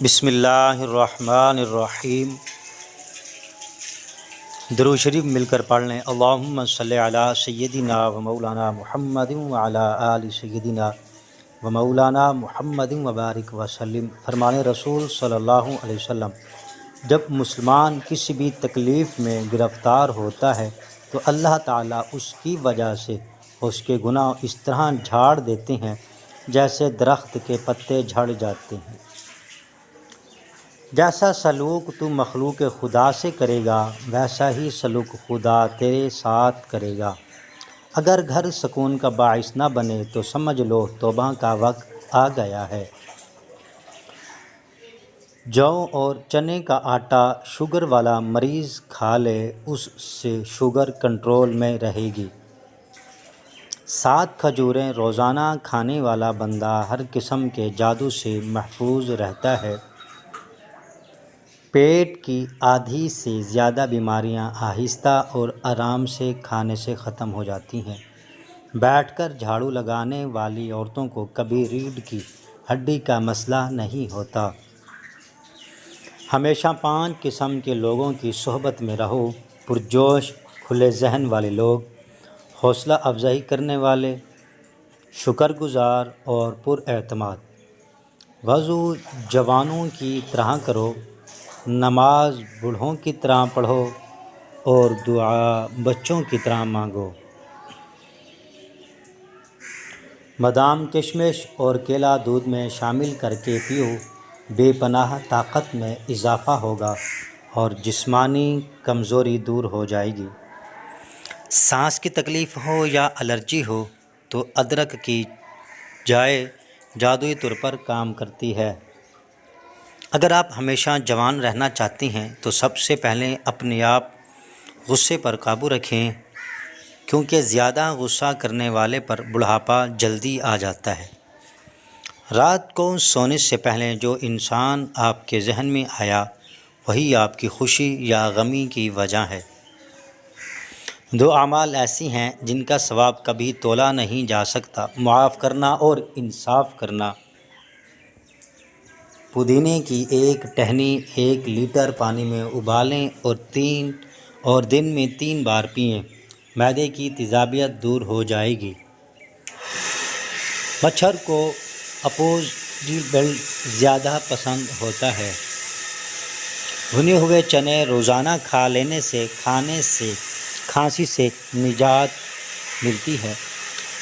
بسم اللہ الرحمن الرحیم۔ درود شریف مل کر پڑھ لیں۔ اللہم صلی علی سیدنا و مولانا محمد وعلی آل سیدنا و مولانا محمد وبارک وسلم۔ فرمان رسول صلی اللہ علیہ وسلم، جب مسلمان کسی بھی تکلیف میں گرفتار ہوتا ہے تو اللہ تعالیٰ اس کی وجہ سے اس کے گناہ اس طرح جھاڑ دیتے ہیں جیسے درخت کے پتے جھڑ جاتے ہیں۔ جیسا سلوک تو مخلوق خدا سے کرے گا ویسا ہی سلوک خدا تیرے ساتھ کرے گا۔ اگر گھر سکون کا باعث نہ بنے تو سمجھ لو توبہ کا وقت آ گیا ہے۔ جو اور چنے کا آٹا شوگر والا مریض کھا لے اس سے شوگر کنٹرول میں رہے گی۔ 7 کھجوریں روزانہ کھانے والا بندہ ہر قسم کے جادو سے محفوظ رہتا ہے۔ پیٹ کی آدھی سے زیادہ بیماریاں آہستہ اور آرام سے کھانے سے ختم ہو جاتی ہیں۔ بیٹھ کر جھاڑو لگانے والی عورتوں کو کبھی ریڑھ کی ہڈی کا مسئلہ نہیں ہوتا۔ ہمیشہ 5 قسم کے لوگوں کی صحبت میں رہو: پرجوش کھلے ذہن والے لوگ، حوصلہ افزائی کرنے والے، شکر گزار اور پر اعتماد۔ وضو جوانوں کی طرح کرو، نماز بوڑھوں کی طرح پڑھو اور دعا بچوں کی طرح مانگو۔ بادام کشمش اور کیلا دودھ میں شامل کر کے پیو، بے پناہ طاقت میں اضافہ ہوگا اور جسمانی کمزوری دور ہو جائے گی۔ سانس کی تکلیف ہو یا الرجی ہو تو ادرک کی جائے جادوئی طور پر کام کرتی ہے۔ اگر آپ ہمیشہ جوان رہنا چاہتے ہیں تو سب سے پہلے اپنے آپ غصے پر قابو رکھیں، کیونکہ زیادہ غصہ کرنے والے پر بڑھاپا جلدی آ جاتا ہے۔ رات کو سونے سے پہلے جو انسان آپ کے ذہن میں آیا وہی آپ کی خوشی یا غمی کی وجہ ہے۔ 2 اعمال ایسی ہیں جن کا ثواب کبھی تولا نہیں جا سکتا: معاف کرنا اور انصاف کرنا۔ پودینے کی ایک ٹہنی 1 لیٹر پانی میں ابالیں اور دن میں 3 بار پئیں، معدے کی تیزابیت دور ہو جائے گی۔ مچھر کو اپوزیبل زیادہ پسند ہوتا ہے۔ بھنے ہوئے چنے روزانہ کھا لینے سے کھانسی سے نجات ملتی ہے۔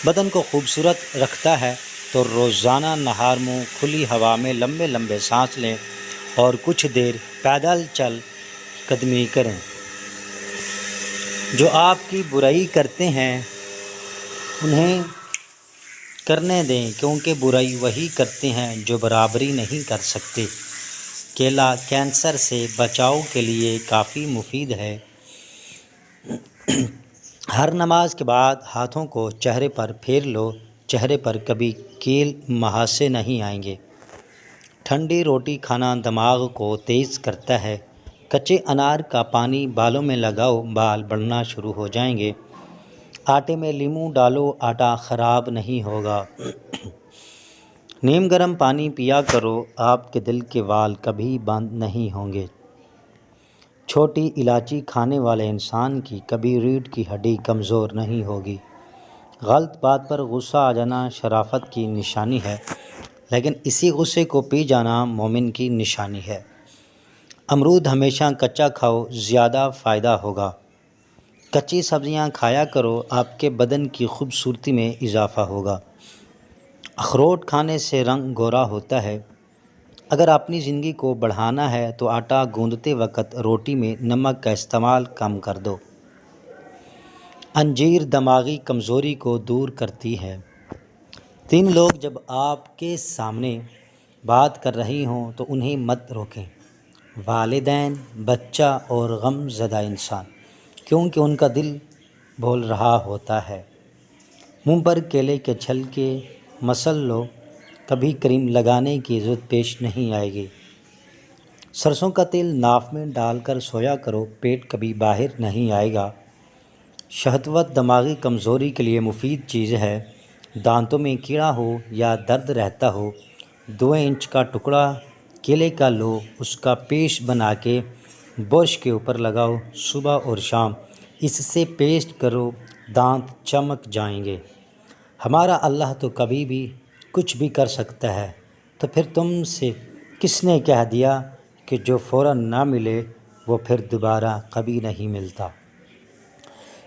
بدن کو خوبصورت رکھتا ہے تو روزانہ نہار منہ کھلی ہوا میں لمبے لمبے سانس لیں اور کچھ دیر پیدل چل قدمی کریں۔ جو آپ کی برائی کرتے ہیں انہیں کرنے دیں، کیونکہ برائی وہی کرتے ہیں جو برابری نہیں کر سکتے۔ کیلا کینسر سے بچاؤ کے لیے کافی مفید ہے۔ ہر نماز کے بعد ہاتھوں کو چہرے پر پھیر لو، چہرے پر کبھی کیل مہاسے نہیں آئیں گے۔ ٹھنڈی روٹی کھانا دماغ کو تیز کرتا ہے۔ کچے انار کا پانی بالوں میں لگاؤ، بال بڑھنا شروع ہو جائیں گے۔ آٹے میں لیموں ڈالو، آٹا خراب نہیں ہوگا۔ نیم گرم پانی پیا کرو، آپ کے دل کے وال کبھی بند نہیں ہوں گے۔ چھوٹی الائچی کھانے والے انسان کی کبھی ریڑھ کی ہڈی کمزور نہیں ہوگی۔ غلط بات پر غصہ آ جانا شرافت کی نشانی ہے، لیکن اسی غصے کو پی جانا مومن کی نشانی ہے۔ امرود ہمیشہ کچا کھاؤ، زیادہ فائدہ ہوگا۔ کچی سبزیاں کھایا کرو، آپ کے بدن کی خوبصورتی میں اضافہ ہوگا۔ اخروٹ کھانے سے رنگ گورا ہوتا ہے۔ اگر اپنی زندگی کو بڑھانا ہے تو آٹا گوندھتے وقت روٹی میں نمک کا استعمال کم کر دو۔ انجیر دماغی کمزوری کو دور کرتی ہے۔ 3 لوگ جب آپ کے سامنے بات کر رہے ہوں تو انہیں مت روکیں: والدین، بچہ اور غم زدہ انسان، کیونکہ ان کا دل بول رہا ہوتا ہے۔ منہ پر کیلے کے چھلکے مسل لو، کبھی کریم لگانے کی ضرورت پیش نہیں آئے گی۔ سرسوں کا تیل ناف میں ڈال کر سویا کرو، پیٹ کبھی باہر نہیں آئے گا۔ شہتوت دماغی کمزوری کے لیے مفید چیز ہے۔ دانتوں میں کیڑا ہو یا درد رہتا ہو، 2 انچ کا ٹکڑا کیلے کا لو، اس کا پیسٹ بنا کے برش کے اوپر لگاؤ صبح اور شام، اس سے پیسٹ کرو، دانت چمک جائیں گے۔ ہمارا اللہ تو کبھی بھی کچھ بھی کر سکتا ہے، تو پھر تم سے کس نے کہہ دیا کہ جو فوراً نہ ملے وہ پھر دوبارہ کبھی نہیں ملتا۔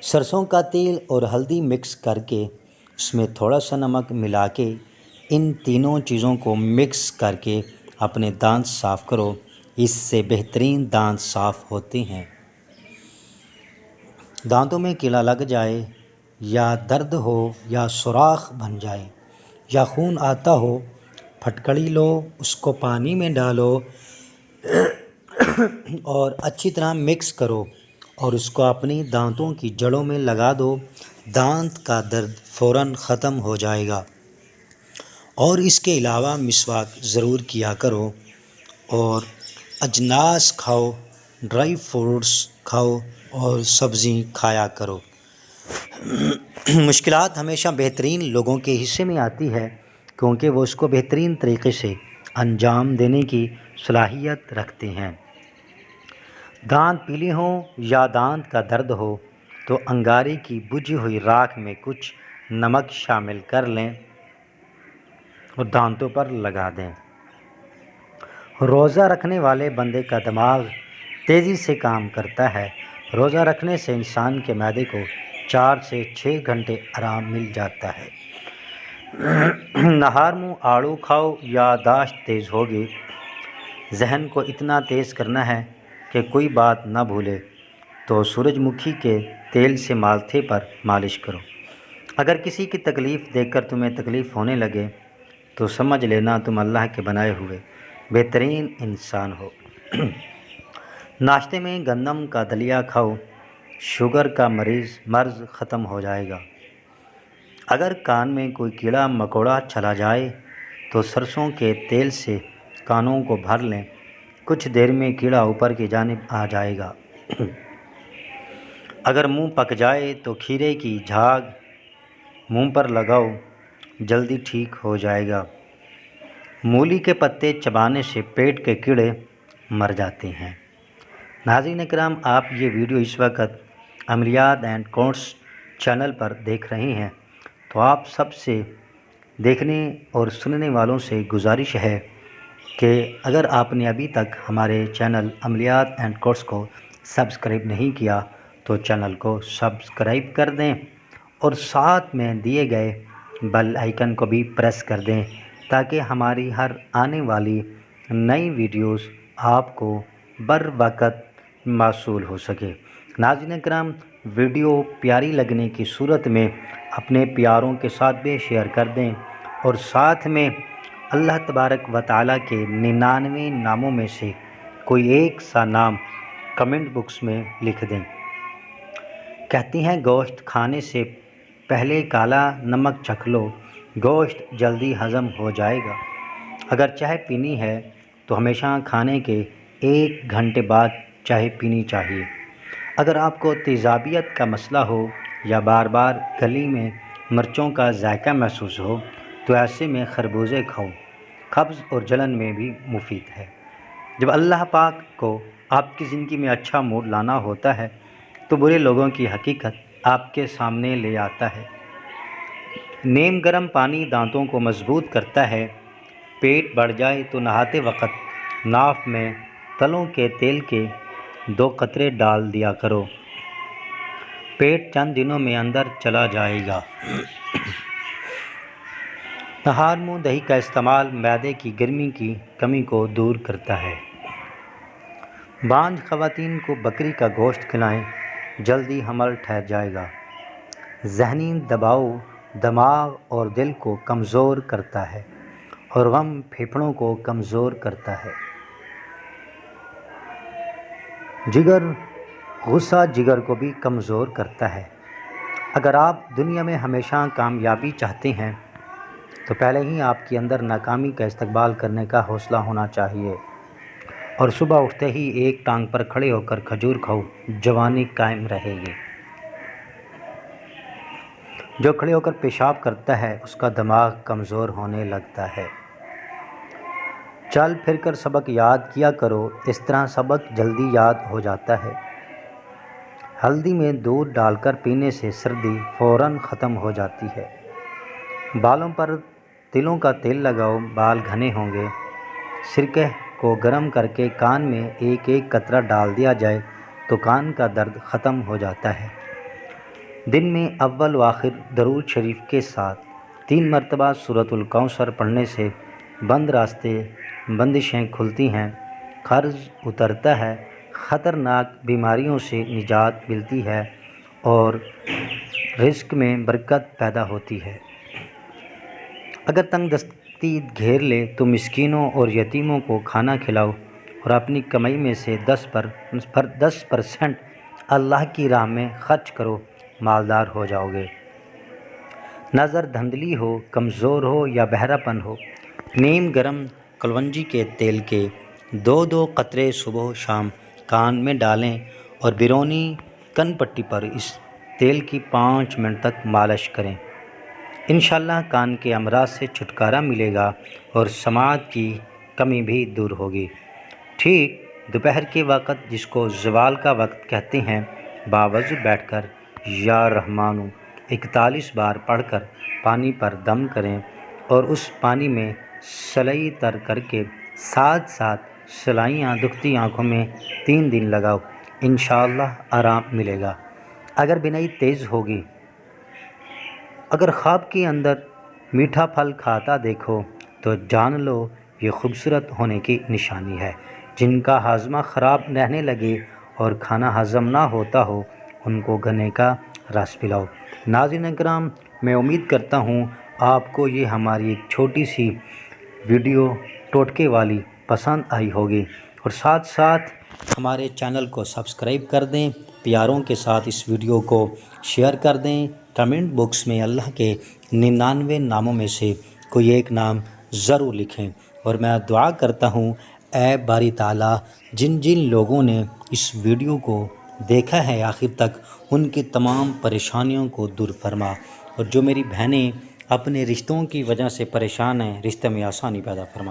سرسوں کا تیل اور ہلدی مکس کر کے اس میں تھوڑا سا نمک ملا کے ان تینوں چیزوں کو مکس کر کے اپنے دانت صاف کرو، اس سے بہترین دانت صاف ہوتے ہیں۔ دانتوں میں کیلا لگ جائے یا درد ہو یا سوراخ بن جائے یا خون آتا ہو، پھٹکڑی لو، اس کو پانی میں ڈالو اور اچھی طرح مکس کرو اور اس کو اپنی دانتوں کی جڑوں میں لگا دو، دانت کا درد فوراً ختم ہو جائے گا۔ اور اس کے علاوہ مسواک ضرور کیا کرو اور اجناس کھاؤ، ڈرائی فروٹس کھاؤ اور سبزی کھایا کرو۔ مشکلات ہمیشہ بہترین لوگوں کے حصے میں آتی ہے، کیونکہ وہ اس کو بہترین طریقے سے انجام دینے کی صلاحیت رکھتے ہیں۔ دانت پیلے ہوں یا دانت کا درد ہو تو انگارے کی بجھی ہوئی راکھ میں کچھ نمک شامل کر لیں اور دانتوں پر لگا دیں۔ روزہ رکھنے والے بندے کا دماغ تیزی سے کام کرتا ہے۔ روزہ رکھنے سے انسان کے معدے کو 4 سے 6 گھنٹے آرام مل جاتا ہے۔ نہار منہ آڑو کھاؤ، یادداشت تیز ہوگی۔ ذہن کو اتنا تیز کرنا ہے کہ کوئی بات نہ بھولے تو سورج مکھی کے تیل سے ماتھے پر مالش کرو۔ اگر کسی کی تکلیف دیکھ کر تمہیں تکلیف ہونے لگے تو سمجھ لینا تم اللہ کے بنائے ہوئے بہترین انسان ہو۔ ناشتے میں گندم کا دلیا کھاؤ، شوگر کا مرض ختم ہو جائے گا۔ اگر کان میں کوئی کیڑا مکوڑا چلا جائے تو سرسوں کے تیل سے کانوں کو بھر لیں، کچھ دیر میں کیڑا اوپر کی جانب آ جائے گا۔ اگر منہ پک جائے تو کھیرے کی جھاگ منہ پر لگاؤ، جلدی ٹھیک ہو جائے گا۔ مولی کے پتے چبانے سے پیٹ کے کیڑے مر جاتے ہیں۔ ناظرین کرام، آپ یہ ویڈیو اس وقت عملیات اینڈ کورس چینل پر دیکھ رہے ہیں، تو آپ سب سے دیکھنے اور سننے والوں سے گزارش ہے کہ اگر آپ نے ابھی تک ہمارے چینل عملیات اینڈ کورس کو سبسکرائب نہیں کیا تو چینل کو سبسکرائب کر دیں اور ساتھ میں دیے گئے بیل آئیکن کو بھی پریس کر دیں تاکہ ہماری ہر آنے والی نئی ویڈیوز آپ کو بر وقت موصول ہو سکے۔ ناظرین کرام، ویڈیو پیاری لگنے کی صورت میں اپنے پیاروں کے ساتھ بھی شیئر کر دیں اور ساتھ میں اللہ تبارک و تعالیٰ کے 99 ناموں میں سے کوئی ایک سا نام کمنٹ باکس میں لکھ دیں۔ کہتے ہیں گوشت کھانے سے پہلے کالا نمک چکھ لو، گوشت جلدی ہضم ہو جائے گا۔ اگر چائے پینی ہے تو ہمیشہ کھانے کے 1 گھنٹے بعد چائے پینی چاہیے۔ اگر آپ کو تیزابیت کا مسئلہ ہو یا بار بار گلے میں مرچوں کا ذائقہ محسوس ہو تو ایسے میں خربوزے کھاؤ، قبض اور جلن میں بھی مفید ہے۔ جب اللہ پاک کو آپ کی زندگی میں اچھا موڈ لانا ہوتا ہے تو برے لوگوں کی حقیقت آپ کے سامنے لے آتا ہے۔ نیم گرم پانی دانتوں کو مضبوط کرتا ہے۔ پیٹ بڑھ جائے تو نہاتے وقت ناف میں تلوں کے تیل کے 2 قطرے ڈال دیا کرو، پیٹ چند دنوں میں اندر چلا جائے گا۔ نہار منہ دہی کا استعمال معدے کی گرمی کی کمی کو دور کرتا ہے۔ بانجھ خواتین کو بکری کا گوشت کھلائیں، جلدی حمل ٹھہر جائے گا۔ ذہنی دباؤ دماغ اور دل کو کمزور کرتا ہے اور غم پھیپھڑوں کو کمزور کرتا ہے۔ غصہ جگر کو بھی کمزور کرتا ہے۔ اگر آپ دنیا میں ہمیشہ کامیابی چاہتے ہیں تو پہلے ہی آپ کے اندر ناکامی کا استقبال کرنے کا حوصلہ ہونا چاہیے اور صبح اٹھتے ہی ایک ٹانگ پر کھڑے ہو کر کھجور کھاؤ، جوانی قائم رہے گی۔ جو کھڑے ہو کر پیشاب کرتا ہے اس کا دماغ کمزور ہونے لگتا ہے۔ چل پھر کر سبق یاد کیا کرو، اس طرح سبق جلدی یاد ہو جاتا ہے۔ ہلدی میں دودھ ڈال کر پینے سے سردی فوراً ختم ہو جاتی ہے۔ بالوں پر تلوں کا تیل لگاؤ، بال گھنے ہوں گے۔ سرکہ کو گرم کر کے کان میں ایک ایک قطرہ ڈال دیا جائے تو کان کا درد ختم ہو جاتا ہے۔ دن میں اول و آخر درود شریف کے ساتھ 3 مرتبہ سورۃ الکوثر پڑھنے سے بند راستے، بندشیں کھلتی ہیں، قرض اترتا ہے، خطرناک بیماریوں سے نجات ملتی ہے اور رزق میں برکت پیدا ہوتی ہے۔ اگر تنگ دستی گھیر لے تو مسکینوں اور یتیموں کو کھانا کھلاؤ اور اپنی کمائی میں سے 10% اللہ کی راہ میں خرچ کرو، مالدار ہو جاؤ گے۔ نظر دھندلی ہو، کمزور ہو یا بہرا پن ہو، نیم گرم کلونجی کے تیل کے 2 قطرے صبح و شام کان میں ڈالیں اور بیرونی کن پٹی پر اس تیل کی 5 منٹ تک مالش کریں۔ انشاءاللہ کان کے امراض سے چھٹکارا ملے گا اور سماعت کی کمی بھی دور ہوگی۔ ٹھیک دوپہر کے وقت، جس کو زوال کا وقت کہتے ہیں، باوضو بیٹھ کر یا رحمانو 41 بار پڑھ کر پانی پر دم کریں اور اس پانی میں سلائی تر کر کے ساتھ ساتھ سلائیاں دکھتی آنکھوں میں 3 دن لگاؤ، انشاءاللہ آرام ملے گا۔ اگر بینائی تیز ہوگی، اگر خواب کے اندر میٹھا پھل کھاتا دیکھو تو جان لو یہ خوبصورت ہونے کی نشانی ہے۔ جن کا ہاضمہ خراب رہنے لگے اور کھانا ہضم نہ ہوتا ہو، ان کو گنے کا رس پلاؤ۔ ناظرین اکرام، میں امید کرتا ہوں آپ کو یہ ہماری ایک چھوٹی سی ویڈیو ٹوٹکے والی پسند آئی ہوگی، اور ساتھ ساتھ ہمارے چینل کو سبسکرائب کر دیں، پیاروں کے ساتھ اس ویڈیو کو شیئر کر دیں۔ کمنٹ باکس میں اللہ کے 99 ناموں میں سے کوئی ایک نام ضرور لکھیں، اور میں دعا کرتا ہوں اے باری تعالیٰ، جن جن لوگوں نے اس ویڈیو کو دیکھا ہے آخر تک، ان کی تمام پریشانیوں کو دور فرما، اور جو میری بہنیں اپنے رشتوں کی وجہ سے پریشان ہیں، رشتے میں آسانی پیدا فرما۔